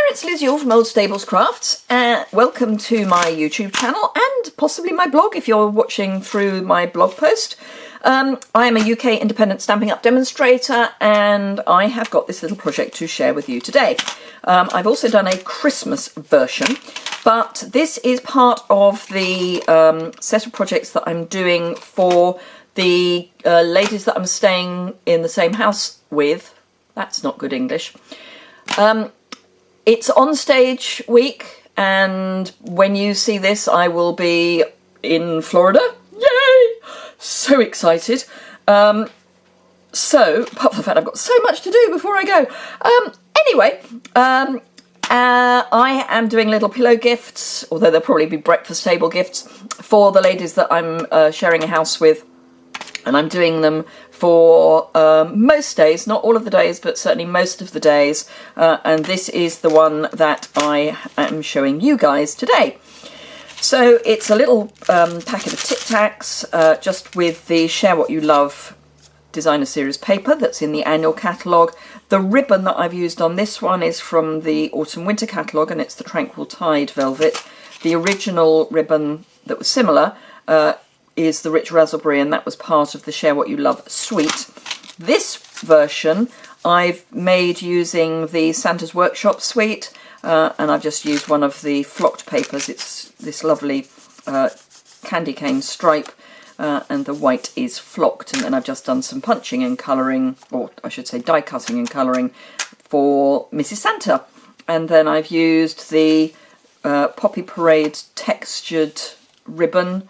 it's Liz Yuille from Old Stables Crafts. Welcome to my YouTube channel and possibly my blog if you're watching through my blog post. I am a UK independent Stampin' Up! Demonstrator and I have got this little project to share with you today. I've also done a Christmas version, but this is part of the set of projects that I'm doing for the ladies that I'm staying in the same house with. That's not good English. It's OnStage week, and when you see this, I will be in Florida. Yay! So excited. So, apart from the fact I've got so much to do before I go. Anyway, I am doing little pillow gifts, although they'll probably be breakfast table gifts, for the ladies that I'm sharing a house with. And I'm doing them for most days, not all of the days, but certainly most of the days. And this is the one that I am showing you guys today. So it's a little packet of Tic Tacs, just with the Share What You Love designer series paper that's in the annual catalogue. The ribbon that I've used on this one is from the autumn winter catalogue, and it's the Tranquil Tide velvet. The original ribbon that was similar is the Rich Raspberry, and that was part of the Share What You Love suite. This version I've made using the Santa's Workshop suite, and I've just used one of the flocked papers. It's this lovely candy cane stripe, and the white is flocked, and then I've just done some punching and colouring, or I should say die cutting and colouring, for Mrs. Santa. And then I've used the Poppy Parade textured ribbon,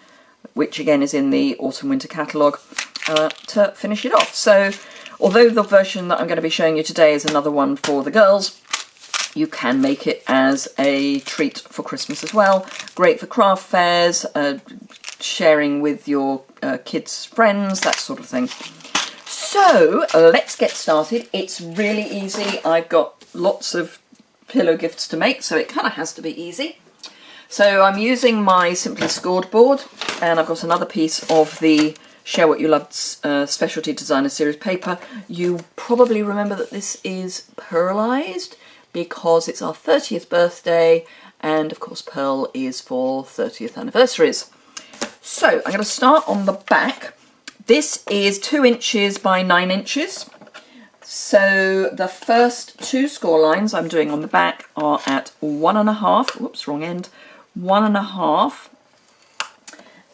which again is in the autumn winter catalogue, to finish it off. So although the version that I'm going to be showing you today is another one for the girls, you can make it as a treat for Christmas as well. Great for craft fairs, sharing with your kids' friends, that sort of thing. So let's get started. It's really easy. I've got lots of pillow gifts to make, so it kind of has to be easy. So I'm using my Simply Scored board, and I've got another piece of the Share What You Love Specialty Designer Series paper. You probably remember that this is pearlized because it's our 30th birthday, and of course pearl is for 30th anniversaries. So I'm going to start on the back. This is 2 inches by 9 inches. So the first 2 score lines I'm doing on the back are at 1.5, whoops, wrong end, 1.5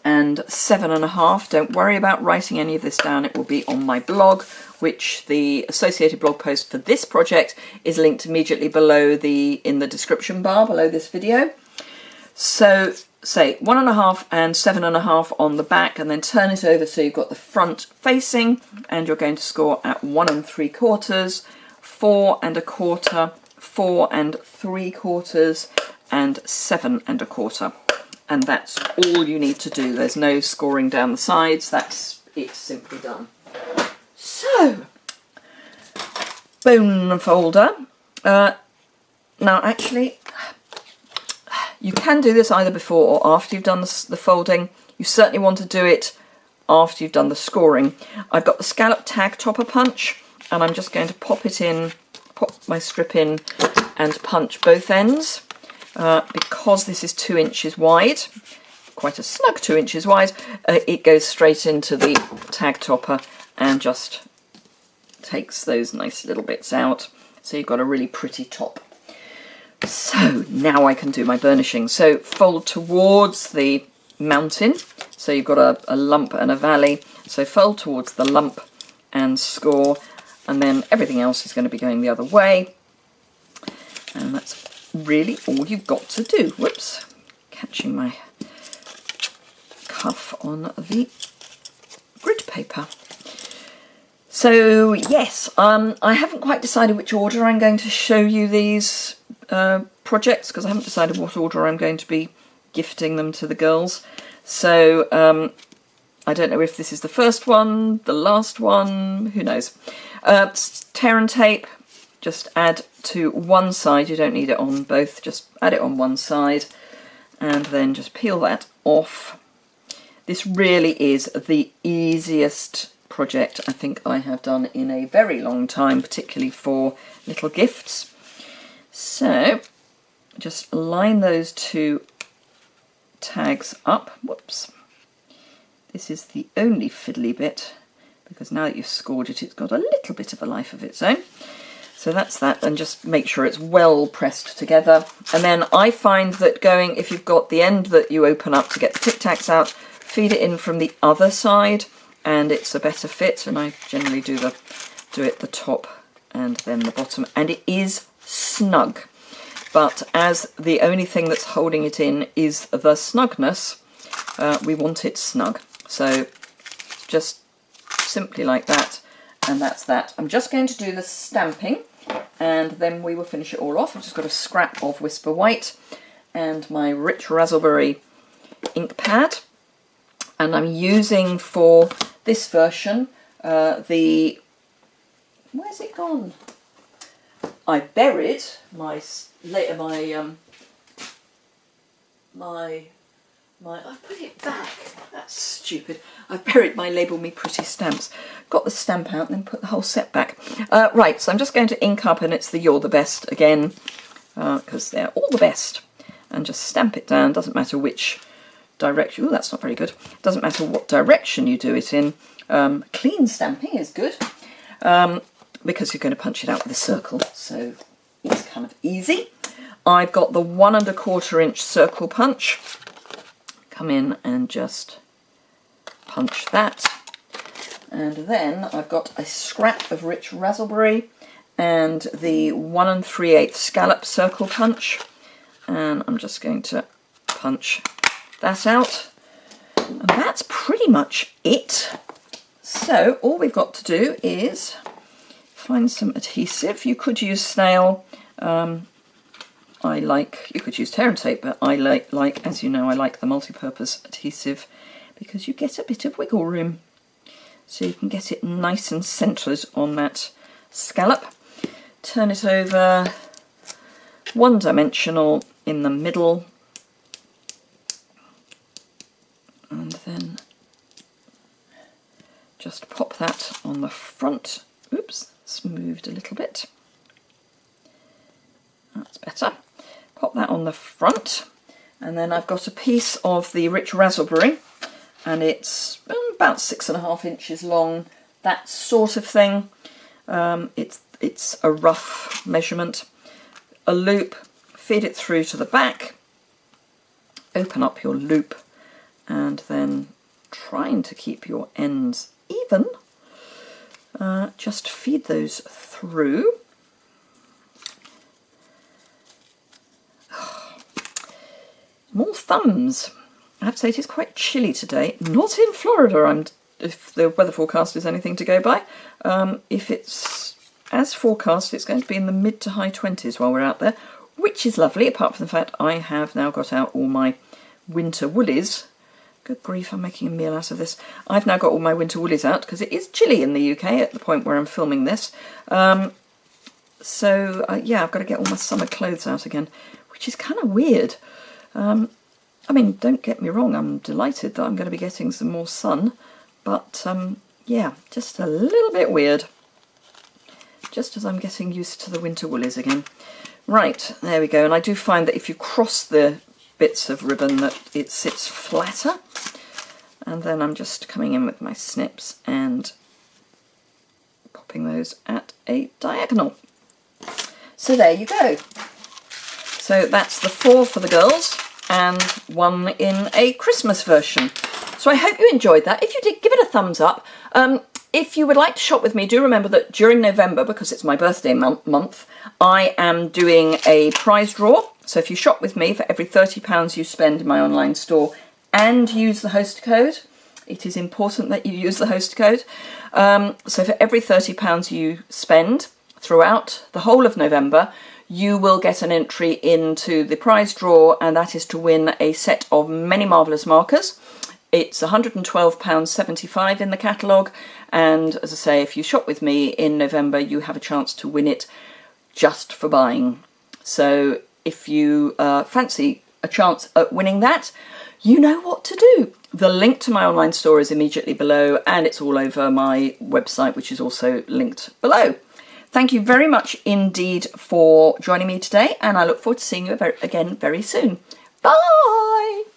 and 7.5. Don't worry about writing any of this down, it will be on my blog, which the associated blog post for this project is linked immediately below in the description bar below this video. So say 1.5 and 7.5 on the back, and then turn it over so you've got the front facing, and you're going to score at 1 3/4, 4 1/4, 4 3/4, and 7 1/4, and that's all you need to do. There's no scoring down the sides, that's it, simply done. So, bone folder. Now actually, you can do this either before or after you've done the folding. You certainly want to do it after you've done the scoring. I've got the scallop tag topper punch, and I'm just going to pop my strip in and punch both ends. Because this is 2 inches wide, quite a snug 2 inches wide, it goes straight into the tag topper and just takes those nice little bits out. So you've got a really pretty top. So now I can do my burnishing. So fold towards the mountain. So you've got a lump and a valley. So fold towards the lump and score, and then everything else is going to be going the other way. And that's really all you've got to do. Whoops, catching my cuff on the grid paper. So yes, I haven't quite decided which order I'm going to show you these projects, because I haven't decided what order I'm going to be gifting them to the girls. So I don't know if this is the first one, the last one, who knows. Tear and tape, just add to one side, you don't need it on both, just add it on one side, and then just peel that off. This really is the easiest project I think I have done in a very long time, particularly for little gifts. So just line those two tags up. Whoops. This is the only fiddly bit, because now that you've scored it, it's got a little bit of a life of its own. So that's that, and just make sure it's well pressed together. And then I find that if you've got the end that you open up to get the Tic Tacs out, feed it in from the other side, and it's a better fit. And I generally do it the top and then the bottom, and it is snug. But as the only thing that's holding it in is the snugness, we want it snug. So just simply like that, and that's that. I'm just going to do the stamping, and then we will finish it all off. I've just got a scrap of Whisper White and my Rich Raspberry ink pad, and I'm using for this version where's it gone? I buried my I've put it back. That's stupid. I've buried my Label Me Pretty stamps. Got the stamp out and then put the whole set back. Right, so I'm just going to ink up, and it's the You're the Best again, because they're all the best. And just stamp it down. Doesn't matter which direction. Oh, that's not very good. Doesn't matter what direction you do it in. Clean stamping is good, because you're going to punch it out with a circle. So it's kind of easy. I've got the 1 1/4 inch circle punch. Come in and just punch that. And then I've got a scrap of Rich Raspberry and the 1 3/8 scallop circle punch. And I'm just going to punch that out. And that's pretty much it. So all we've got to do is find some adhesive. You could use snail. You could use tear and tape, but I like, as you know, I like the multi-purpose adhesive because you get a bit of wiggle room. So you can get it nice and centred on that scallop. Turn it over, one-dimensional in the middle, and then just pop that on the front. Oops, it's moved a little bit. That's better. Pop that on the front, and then I've got a piece of the Rich Raspberry, and it's about 6.5 inches long, that sort of thing. It's a rough measurement. A loop, feed it through to the back, open up your loop, and then trying to keep your ends even, just feed those through. More thumbs. I have to say it is quite chilly today. Not in Florida, if the weather forecast is anything to go by. If it's as forecast, it's going to be in the mid to high 20s while we're out there, which is lovely, apart from the fact I have now got out all my winter woolies. Good grief, I'm making a meal out of this. I've now got all my winter woolies out because it is chilly in the UK at the point where I'm filming this. Yeah, I've got to get all my summer clothes out again, which is kind of weird. I mean, don't get me wrong, I'm delighted that I'm going to be getting some more sun, but yeah, just a little bit weird. Just as I'm getting used to the winter woolies again. Right, there we go, and I do find that if you cross the bits of ribbon that it sits flatter. And then I'm just coming in with my snips and popping those at a diagonal. So there you go. So that's the 4 for the girls and 1 in a Christmas version. So I hope you enjoyed that. If you did, give it a thumbs up. If you would like to shop with me, do remember that during November, because it's my birthday month, I am doing a prize draw. So if you shop with me, for every £30 you spend in my online store and use the host code, it is important that you use the host code. So for every £30 you spend throughout the whole of November, you will get an entry into the prize draw, and that is to win a set of Many Marvellous markers. It's £112.75 in the catalogue, and as I say, if you shop with me in November, you have a chance to win it just for buying. So if you fancy a chance at winning that, you know what to do. The link to my online store is immediately below, and it's all over my website, which is also linked below. thank you very much indeed for joining me today, and I look forward to seeing you again very soon. Bye!